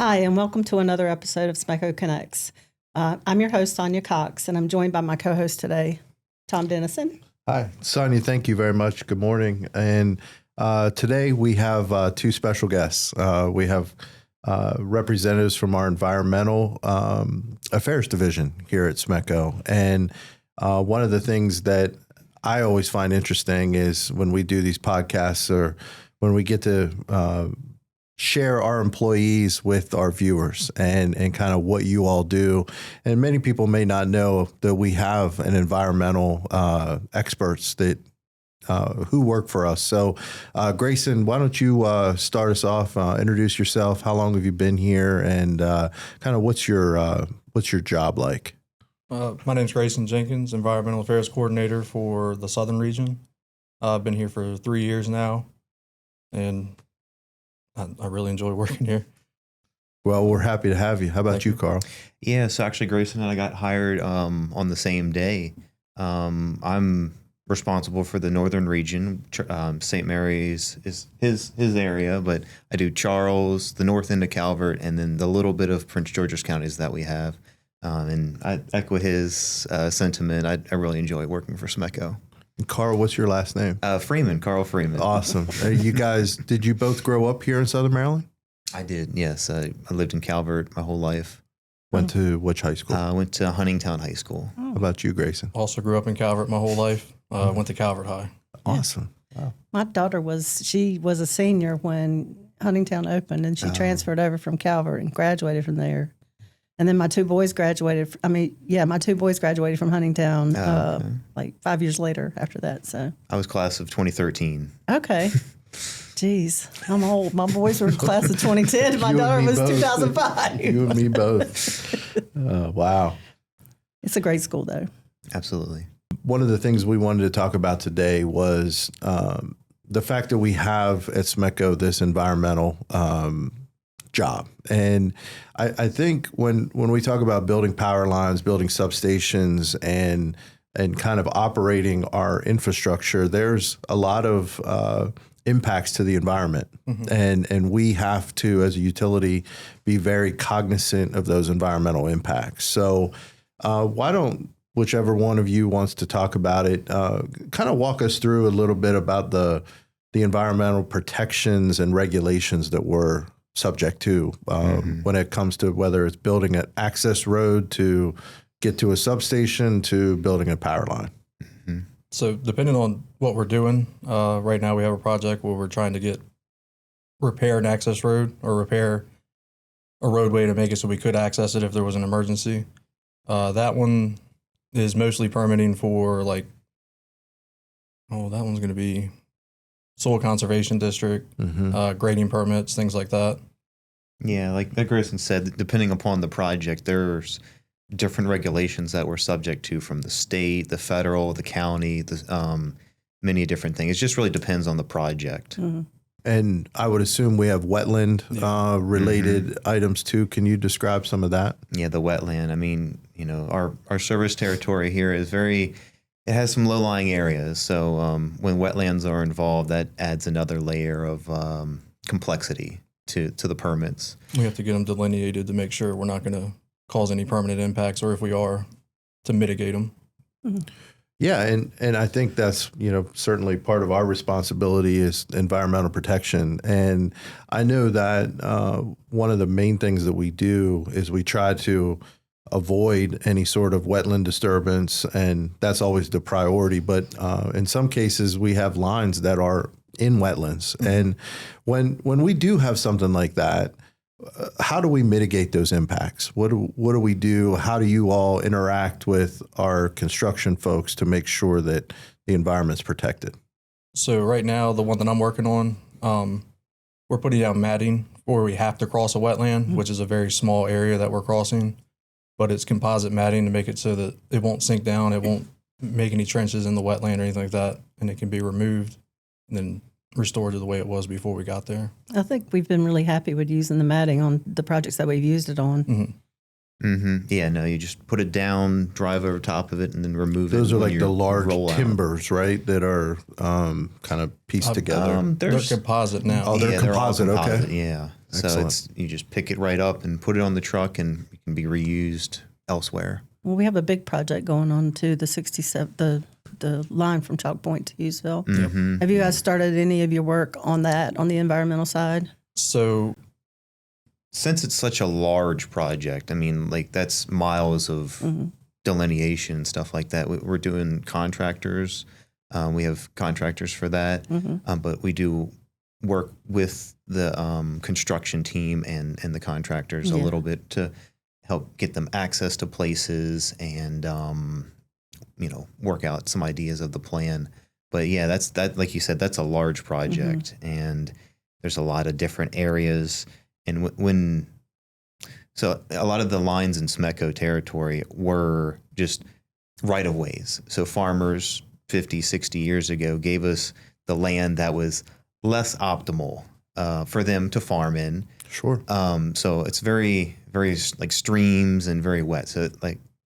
Hi, and welcome to another episode of SMECO Connects. I'm your host, Sonia Cox, and I'm joined by my co-host today, Tom Dennison. Hi, Sonia, thank you very much. Good morning. And today we have two special guests. We have representatives from our Environmental Affairs Division here at SMECO. And one of the things that I always find interesting is when we do these podcasts or when we get to share our employees with our viewers and kind of what you all do. And many people may not know that we have an environmental experts that who work for us. So Grayson, why don't you start us off, introduce yourself, how long have you been here, and kind of what's your job like? My name is Grayson Jenkins, Environmental Affairs Coordinator for the Southern Region. I've been here for 3 years now, and I really enjoy working here. Well, we're happy to have you. How about you, Carl? Yeah, so actually Grayson and I got hired on the same day. I'm responsible for the Northern Region. St. Mary's is his area, but I do Charles, the north end of Calvert, and then the little bit of Prince George's counties that we have. And I echo his sentiment. I really enjoy working for SMECO. Carl, what's your last name? Freeman, Carl Freeman. Awesome. You guys, did you both grow up here in Southern Maryland? I did, yes. I lived in Calvert my whole life. Went to which high school? I went to Huntingtown High School. How about you, Grayson? Also grew up in Calvert my whole life. Went to Calvert High. Awesome. Wow. My daughter was a senior when Huntingtown opened, and she transferred over from Calvert and graduated from there. And then my two boys graduated. My two boys graduated from Huntingtown like 5 years later after that. So I was class of 2013. okay. Jeez, I'm old. My boys were class of 2010. My daughter was 2005. You and me both. Wow. It's a great school, though. Absolutely. One of the things we wanted to talk about today was the fact that we have at SMECO this environmental job. And I think when we talk about building power lines, building substations, and kind of operating our infrastructure, there's a lot of impacts to the environment. Mm-hmm. And we have to, as a utility, be very cognizant of those environmental impacts. So why don't whichever one of you wants to talk about it, kind of walk us through a little bit about the environmental protections and regulations that we're subject to when it comes to whether it's building an access road to get to a substation to building a power line. Mm-hmm. So depending on what we're doing, right now we have a project where we're trying to repair an access road or repair a roadway to make it so we could access it if there was an emergency. That one is mostly permitting for that one's going to be soil conservation district, grading permits, things like that. Yeah, like Grayson said, depending upon the project, there's different regulations that we're subject to from the state, the federal, the county, many different things. It just really depends on the project. Mm-hmm. And I would assume we have wetland related items too. Can you describe some of that? Yeah, the wetland. I mean, our service territory here is it has some low-lying areas. So when wetlands are involved, that adds another layer of complexity to the permits. We have to get them delineated to make sure we're not going to cause any permanent impacts, or if we are, to mitigate them. Mm-hmm. Yeah, and I think that's, certainly part of our responsibility is environmental protection. And I know that one of the main things that we do is we try to avoid any sort of wetland disturbance, and that's always the priority. But in some cases, we have lines that are in wetlands. Mm-hmm. And when we do have something like that, how do we mitigate those impacts? What do we do? How do you all interact with our construction folks to make sure that the environment's protected? So right now, the one that I'm working on, we're putting down matting where we have to cross a wetland, which is a very small area that we're crossing. But it's composite matting to make it so that it won't sink down, it won't make any trenches in the wetland or anything like that, and it can be removed and then restored to the way it was before we got there. I think we've been really happy with using the matting on the projects that we've used it on. Mm-hmm. Mm-hmm. Yeah, no, you just put it down, drive over top of it, and then remove it. Those are like the large timbers, right, that are kind of pieced together. They're composite now. Oh, they're composite, composite, okay. Yeah. So Excellent. you just pick it right up and put it on the truck, and it can be reused elsewhere. Well, we have a big project going on too, the 67, the line from Chalk Point to Hughesville. Mm-hmm. Have you guys started any of your work on that, on the environmental side? So Since it's such a large project, I mean, like that's miles of delineation and stuff like that. We're doing contractors. We have contractors for that, but we do work with the construction team and the contractors a little bit to help get them access to places and work out some ideas of the plan. But yeah, that like you said, that's a large project, and there's a lot of different areas. And so a lot of the lines in SMECO territory were just right of ways. So farmers 50, 60 years ago gave us the land that was less optimal for them to farm in. Sure. So it's very, very like streams and very wet. So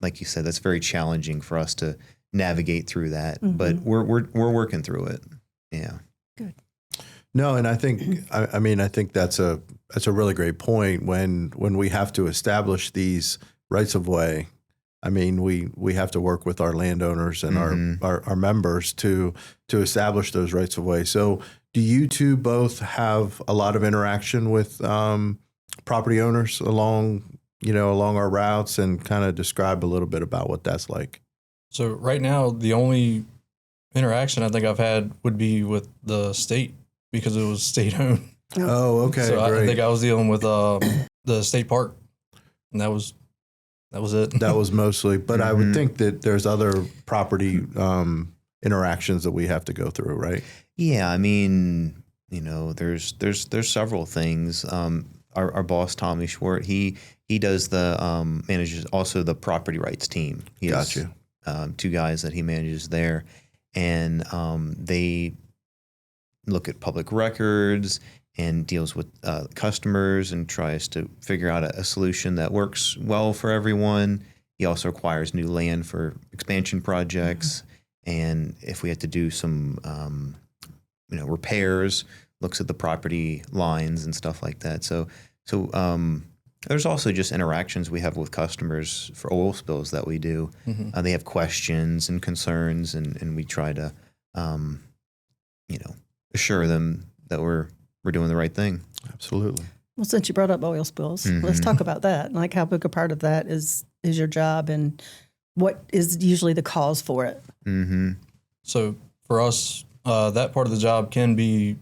like you said, that's very challenging for us to navigate through that. But we're working through it. Yeah. Good. No, and I think I think that's a really great point. When we have to establish these rights of way, I mean we have to work with our landowners and our members to establish those rights of way. So do you two both have a lot of interaction with property owners along our routes, and kind of describe a little bit about what that's like? So right now, the only interaction I think I've had would be with the state, because it was state owned. Oh, okay, So great. I think I was dealing with the state park, and that was it. That was mostly, but I would think that there's other property interactions that we have to go through, right? Yeah, I mean, there's several things. Our boss Tommy Schwartz, he does the manages also the property rights team. He has Gotcha. 2 guys that he manages there, and they look at public records and deals with customers and tries to figure out a solution that works well for everyone. He also acquires new land for expansion projects, and if we have to do some repairs, looks at the property lines and stuff like that. So there's also just interactions we have with customers for oil spills that we do. They have questions and concerns, and we try to assure them that we're doing the right thing. Absolutely. Well, since you brought up oil spills, let's talk about that. Like, how big a part of that is your job, and what is usually the cause for it? So for us, that part of the job can be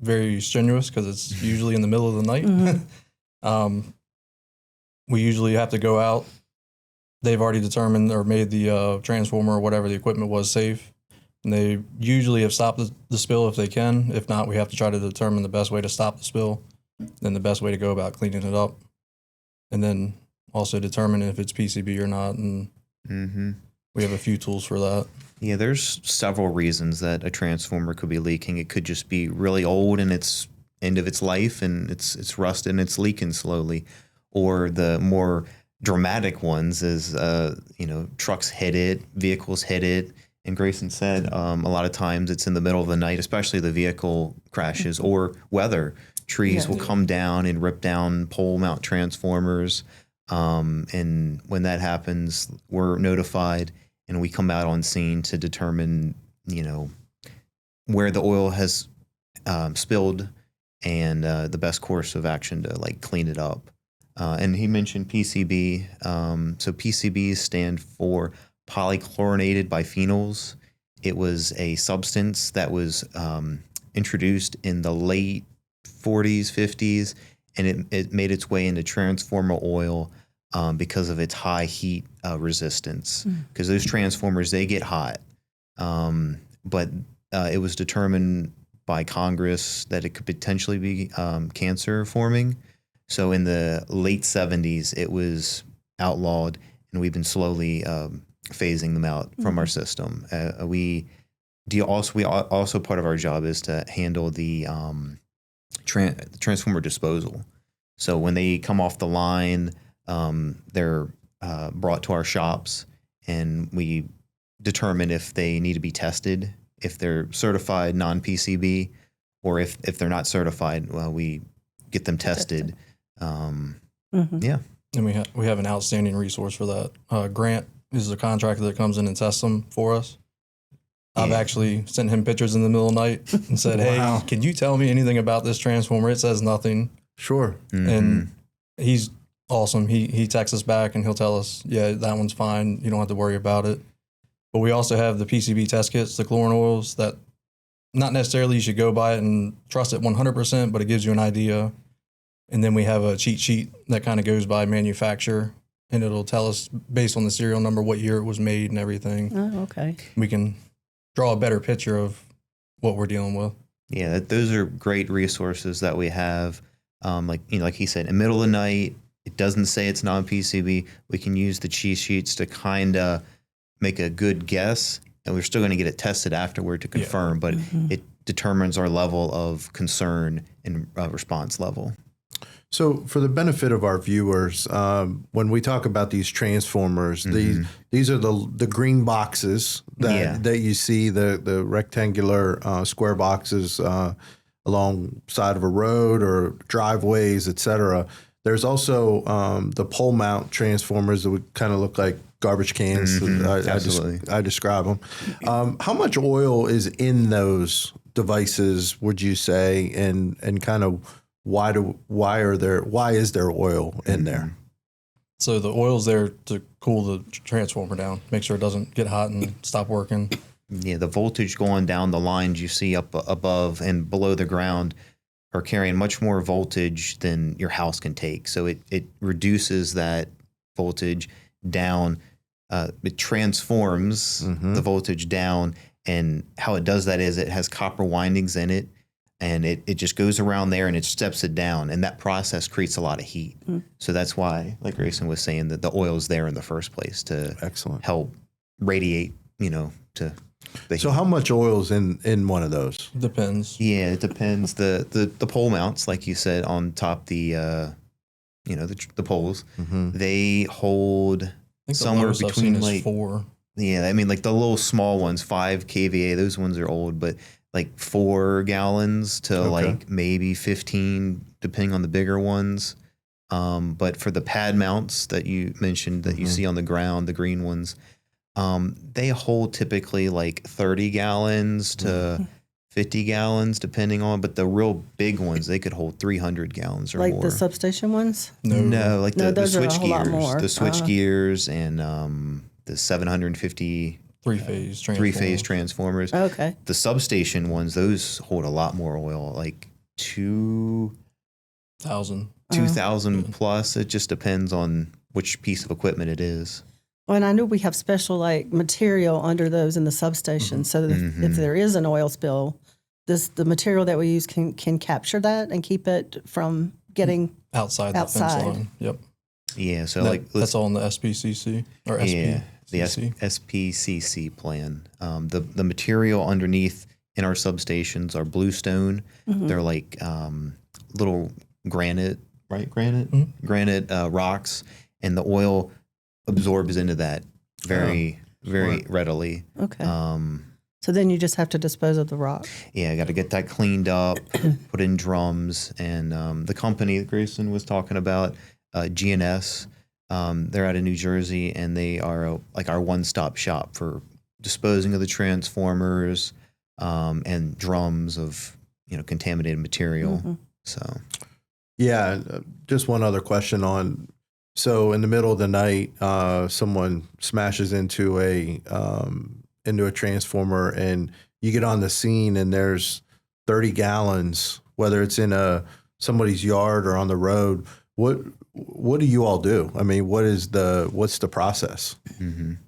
very strenuous because it's usually in the middle of the night. We usually have to go out. They've already determined or made the transformer or whatever the equipment was safe. And they usually have stopped the spill if they can. If not, we have to try to determine the best way to stop the spill, then the best way to go about cleaning it up. And then also determine if it's PCB or not. And we have a few tools for that. Yeah, there's several reasons that a transformer could be leaking. It could just be really old and it's end of its life and it's rusted and it's leaking slowly. Or the more dramatic ones is, trucks hit it, vehicles hit it. And Grayson said a lot of times it's in the middle of the night, especially the vehicle crashes or weather. Trees will come down and rip down pole mount transformers. And when that happens, we're notified and we come out on scene to determine, where the oil has spilled and the best course of action to clean it up. And he mentioned PCB. So PCBs stand for polychlorinated biphenyls. It was a substance that was introduced in the late 40s, 50s, and it made its way into transformer oil because of its high heat resistance. Because those transformers, they get hot. But it was determined by Congress that it could potentially be cancer forming. So in the late 70s, it was outlawed, and we've been slowly phasing them out from our system. Also part of our job is to handle the transformer disposal. So when they come off the line, they're brought to our shops, and we determine if they need to be tested, if they're certified non-PCB, or if they're not certified. Well, we get them tested. Mm-hmm. Yeah. And we have an outstanding resource for that. Grant is a contractor that comes in and tests them for us. I've actually sent him pictures in the middle of the night and said, Wow. hey, can you tell me anything about this transformer? It says nothing. Sure. And he's awesome. He texts us back and he'll tell us, yeah, that one's fine. You don't have to worry about it. But we also have the PCB test kits, the chlorine oils, that not necessarily you should go by it and trust it 100%, but it gives you an idea. And then we have a cheat sheet that kind of goes by manufacturer, and it'll tell us based on the serial number what year it was made and everything. Oh, okay. We can draw a better picture of what we're dealing with. Yeah, those are great resources that we have. Like he said, in the middle of the night, it doesn't say it's non-PCB. We can use the cheat sheets to kind of make a good guess, and we're still going to get it tested afterward to confirm, but it determines our level of concern and response level. So, for the benefit of our viewers, when we talk about these transformers, these are the green boxes that you see, the rectangular square boxes alongside of a road or driveways, etc. There's also the pole mount transformers that would kind of look like garbage cans. I describe them. How much oil is in those devices, would you say, and kind of why is there oil in there? So the oil's there to cool the transformer down, make sure it doesn't get hot and stop working. Yeah, the voltage going down the lines you see up above and below the ground are carrying much more voltage than your house can take. So it reduces that voltage down. It transforms the voltage down, and how it does that is it has copper windings in it, and it just goes around there and it steps it down, and that process creates a lot of heat. So that's why, like Grayson was saying, that the oil is there in the first place to help radiate, to the heat. So how much oil is in one of those? Depends. Yeah, it depends. The pole mounts, like you said, on top the poles, they hold I think somewhere the lowest I've seen between is 4. Yeah, I mean, like the little small ones, 5 kVA, those ones are old, but like 4 gallons to like maybe 15, depending on the bigger ones. But for the pad mounts that you mentioned that you see on the ground, the green ones, they hold typically like 30 gallons to 50 gallons, depending on, but the real big ones, they could hold 300 gallons or Like more. the substation ones? No, like the those are switch a whole lot gears, more. the switch gears and the 750 Three-phase transformers. Okay. The substation ones, those hold a lot more oil, like 2,000. 2,000 plus. It just depends on which piece of equipment it is. Well, and I know we have special like material under those in the substation, so that if there is an oil spill, the material that we use can capture that and keep it from getting outside the fence line. Yep. Yeah, so that's all in the SPCC or SPCC. The SPCC plan. The material underneath in our substations are bluestone. They're like little granite, right? Granite rocks, and the oil absorbs into that very readily. Okay. So then you just have to dispose of the rock. Yeah, I got to get that cleaned up, put in drums, and the company that Grayson was talking about, GNS. They're out of New Jersey, and they are like our one-stop shop for disposing of the transformers and drums of contaminated material. So, yeah, just one other question on. So in the middle of the night, someone smashes into a transformer, and you get on the scene, and there's 30 gallons, whether it's in somebody's yard or on the road. What do you all do? I mean, what's the process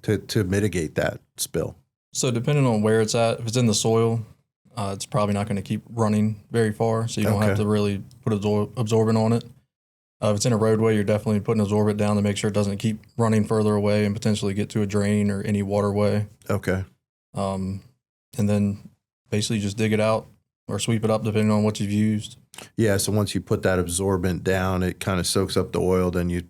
to mitigate that spill? So depending on where it's at, if it's in the soil, it's probably not going to keep running very far. So you don't have to really put absorbent on it. If it's in a roadway, you're definitely putting absorbent down to make sure it doesn't keep running further away and potentially get to a drain or any waterway. Okay. And then basically just dig it out or sweep it up depending on what you've used. Yeah, so once you put that absorbent down, it kind of soaks up the oil, then you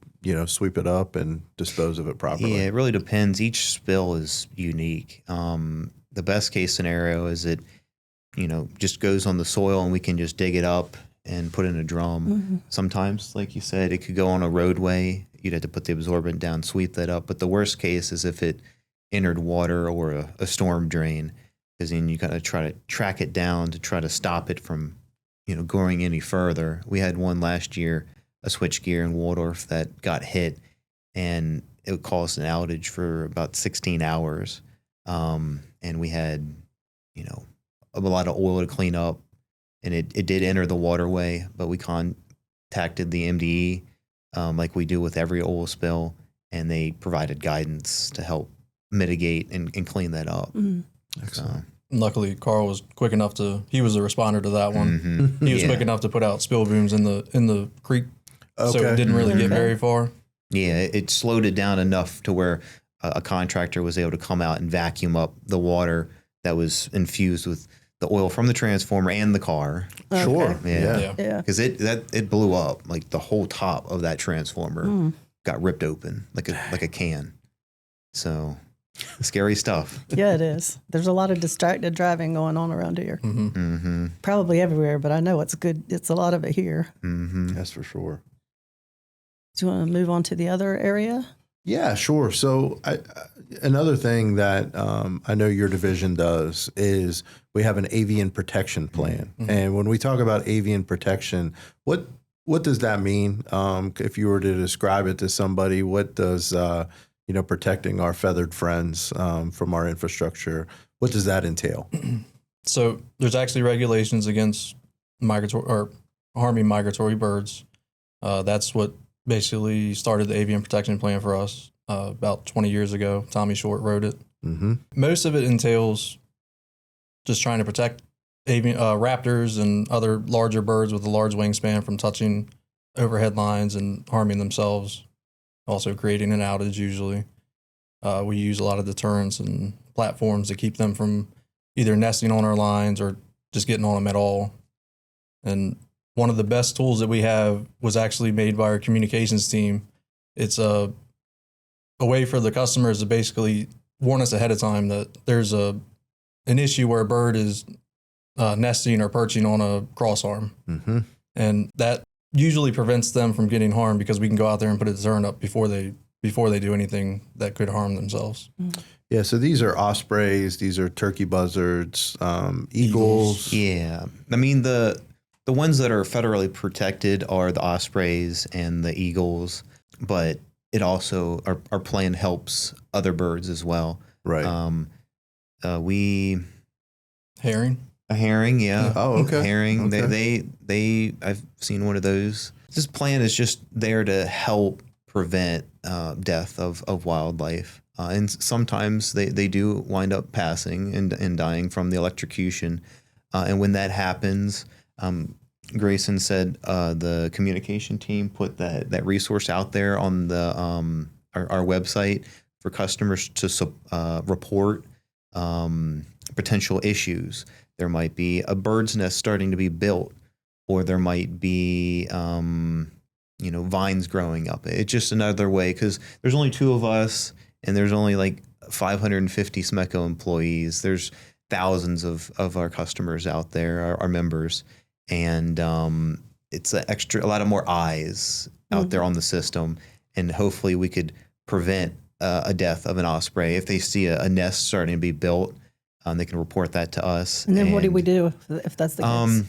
sweep it up and dispose of it properly. Yeah, it really depends. Each spill is unique. The best case scenario is it, just goes on the soil and we can just dig it up and put in a drum. Sometimes, like you said, it could go on a roadway. You'd have to put the absorbent down, sweep that up. But the worst case is if it entered water or a storm drain, because then you got to try to track it down to try to stop it from, going any further. We had one last year, a switchgear in Waldorf that got hit, and it caused an outage for about 16 hours. And we had, a lot of oil to clean up, and it did enter the waterway, but we contacted the MDE, like we do with every oil spill, and they provided guidance to help mitigate and clean that up. Excellent. Luckily, Carl was quick enough he was a responder to that one. He was quick enough to put out spill booms in the creek, so it didn't really get very far. Yeah, it slowed it down enough to where a contractor was able to come out and vacuum up the water that was infused with the oil from the transformer and the car. Okay. Sure. Yeah. Because it blew up, like the whole top of that transformer got ripped open like a can. So scary stuff. Yeah, it is. There's a lot of distracted driving going on around here. Probably everywhere, but I know it's good. It's a lot of it here. That's for sure. Do you want to move on to the other area? Yeah, sure. So another thing that I know your division does is we have an avian protection plan. And when we talk about avian protection, what does that mean? If you were to describe it to somebody, what does protecting our feathered friends from our infrastructure, what does that entail? So there's actually regulations against migratory or harming migratory birds. That's what basically started the avian protection plan for us about 20 years ago. Tommy Short wrote it. Most of it entails just trying to protect raptors and other larger birds with a large wingspan from touching overhead lines and harming themselves, also creating an outage usually. We use a lot of deterrents and platforms to keep them from either nesting on our lines or just getting on them at all. And one of the best tools that we have was actually made by our communications team. It's a way for the customers to basically warn us ahead of time that there's an issue where a bird is nesting or perching on a crossarm. And that usually prevents them from getting harmed because we can go out there and put a deterrent up before they do anything that could harm themselves. Yeah, so these are ospreys, these are turkey buzzards, eagles. Yeah. I mean, the ones that are federally protected are the ospreys and the eagles, but it also, our plan helps other birds as well. Right. Herring? A herring, yeah. Oh, okay. A herring. Okay. I've seen one of those. This plan is just there to help prevent death of wildlife. And sometimes they do wind up passing and dying from the electrocution. And when that happens, Grayson said the communication team put that resource out there on the our website for customers to report potential issues. There might be a bird's nest starting to be built, or there might be vines growing up. It's just another way, because there's only two of us and there's only like 550 SMECO employees. There's thousands of our customers out there, our members, and it's a lot of more eyes out there on the system, and hopefully we could prevent a death of an osprey. If they see a nest starting to be built, they can report that to us. And then what do we do if that's the case?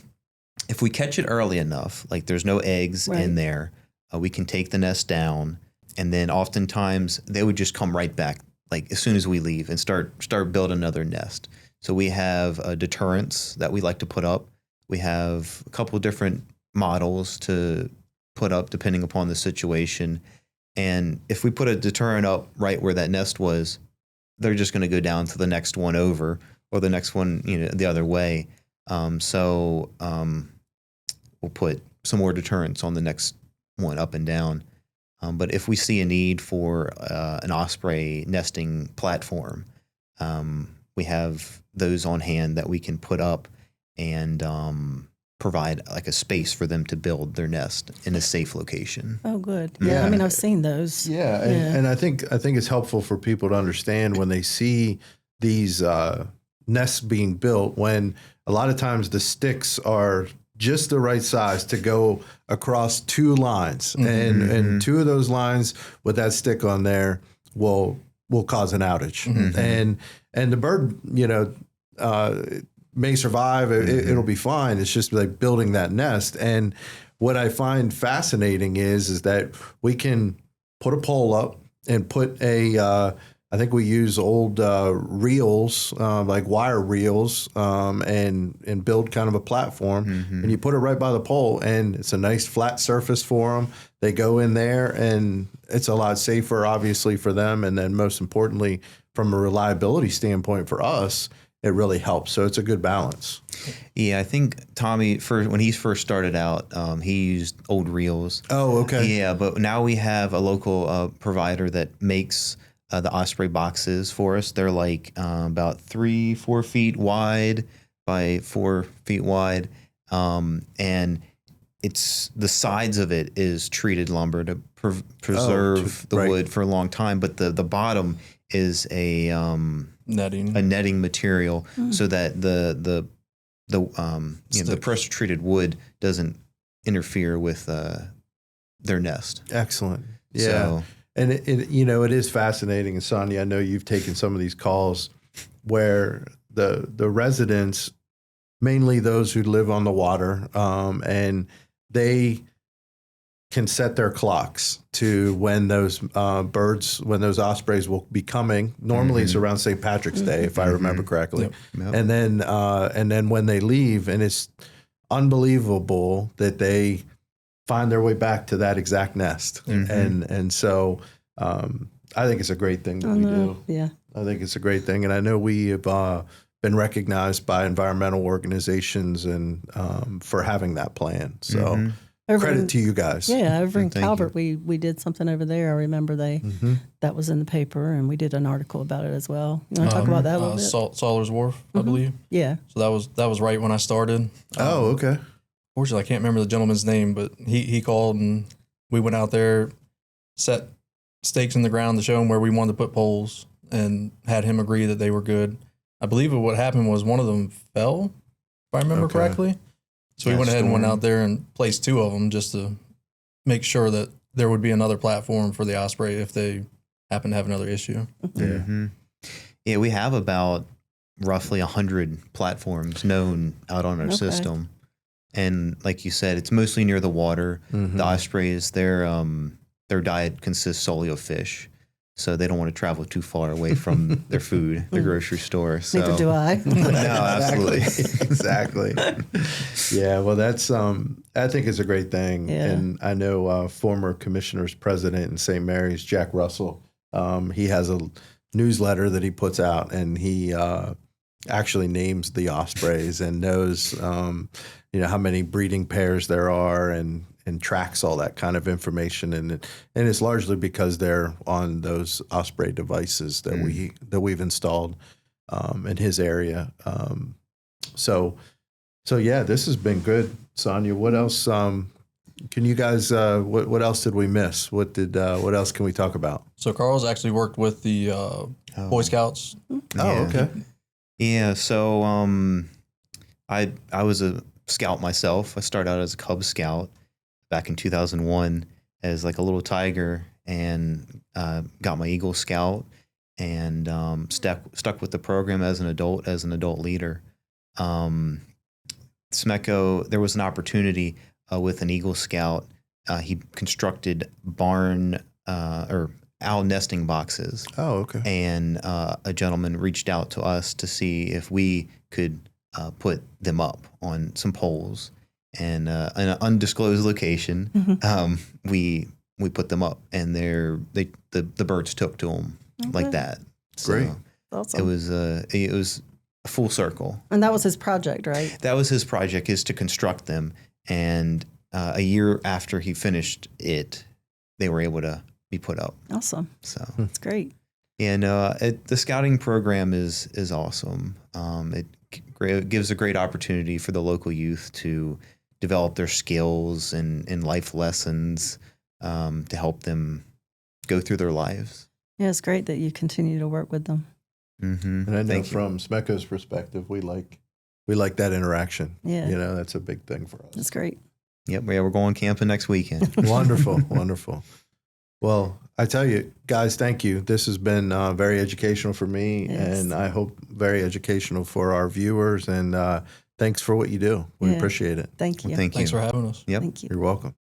If we catch it early enough, like there's no eggs in there, we can take the nest down, and then oftentimes they would just come right back, like as soon as we leave, and start building another nest. So we have deterrents that we like to put up. We have a couple of different models to put up depending upon the situation. And if we put a deterrent up right where that nest was, they're just going to go down to the next one over, or the next one, the other way. So we'll put some more deterrents on the next one up and down. But if we see a need for an osprey nesting platform, we have those on hand that we can put up and provide like a space for them to build their nest in a safe location. Oh, good. Yeah, I mean, I've seen those. Yeah, and I think it's helpful for people to understand when they see these nests being built, when a lot of times the sticks are just the right size to go across 2 lines, and 2 of those lines with that stick on there will cause an outage, and the bird, may survive. It'll be fine. It's just like building that nest. And what I find fascinating is that we can put a pole up and put I think we use old reels, like wire reels, and build kind of a platform. And you put it right by the pole, and it's a nice flat surface for them. They go in there, and it's a lot safer, obviously, for them. And then most importantly, from a reliability standpoint for us, it really helps. So it's a good balance. Yeah, I think Tommy, when he first started out, he used old reels. Oh, okay. Yeah, but now we have a local provider that makes the osprey boxes for us. They're like about 3-4 feet wide by 4 feet wide, and it's the sides of it is treated lumber to preserve the wood for a long time, but the bottom is a netting material so that the pressure treated wood doesn't interfere with their nest. Excellent. Yeah. So, and it is fascinating. And Sonja, I know you've taken some of these calls where the residents, mainly those who live on the water, and they can set their clocks to when those when those ospreys will be coming. Normally it's around St. Patrick's Day, if I remember correctly. Yep. And then when they leave, and it's unbelievable that they find their way back to that exact nest. And so I think it's a great thing that we do. Yeah. I think it's a great thing. And I know we have been recognized by environmental organizations and for having that plan. So credit to you guys. Yeah, over in Thank Calvert, we did something over there. I remember that was in the paper, and we did an article about it as well. You want to talk about that a little bit? Sawyer's Wharf, I believe. Yeah. So that was right when I started. Oh, okay. Fortunately, I can't remember the gentleman's name, but he called and we went out there, set stakes in the ground to show him where we wanted to put poles, and had him agree that they were good. I believe what happened was one of them fell, if I remember correctly. So we went ahead and went out there and placed 2 of them just to make sure that there would be another platform for the osprey if they happen to have another issue. Yeah, we have about roughly 100 platforms known out on our system. And like you said, it's mostly near the water. The ospreys, their diet consists solely of fish. So they don't want to travel too far away from their food, their grocery store. So. Neither do I. No, absolutely. Exactly. Yeah, well, that's I think it's a great thing. Yeah. And I know former commissioner's president in St. Mary's, Jack Russell, he has a newsletter that he puts out, and he actually names the ospreys and knows how many breeding pairs there are, and tracks all that kind of information, and it's largely because they're on those osprey devices that we've installed in his area. So yeah, this has been good, Sonja. What else? Can you guys? What else did we miss? What else can we talk about? So Carl's actually worked with the Boy Scouts. Oh, okay. Yeah. So I was a scout myself. I started out as a Cub Scout back in 2001 as like a little tiger, and got my Eagle Scout, and stuck with the program as an adult leader. SMECO, there was an opportunity with an Eagle Scout. He constructed barn or owl nesting boxes. Oh, okay. And a gentleman reached out to us to see if we could put them up on some poles. And in an undisclosed location, we put them up, and the birds took to them like that. So great, awesome. It was a full circle. And that was his project, right? That was his project, is to construct them. And a year after he finished it, they were able to be put up. Awesome. So that's great. And the scouting program is awesome. It gives a great opportunity for the local youth to develop their skills and life lessons to help them go through their lives. Yeah, it's great that you continue to work with them. And I know from SMECO's perspective, we like we like that interaction. Yeah. You know, that's a big thing for us. That's great. Yep, yeah, we're going camping next weekend. Wonderful, wonderful. Well, I tell you, guys, thank you. This has been very educational for me, Yes. and I hope very educational for our viewers. And thanks for what you do. We Yeah. appreciate it. Thank you. Thank you. Thanks for having us. Yep. Thank you. You're welcome.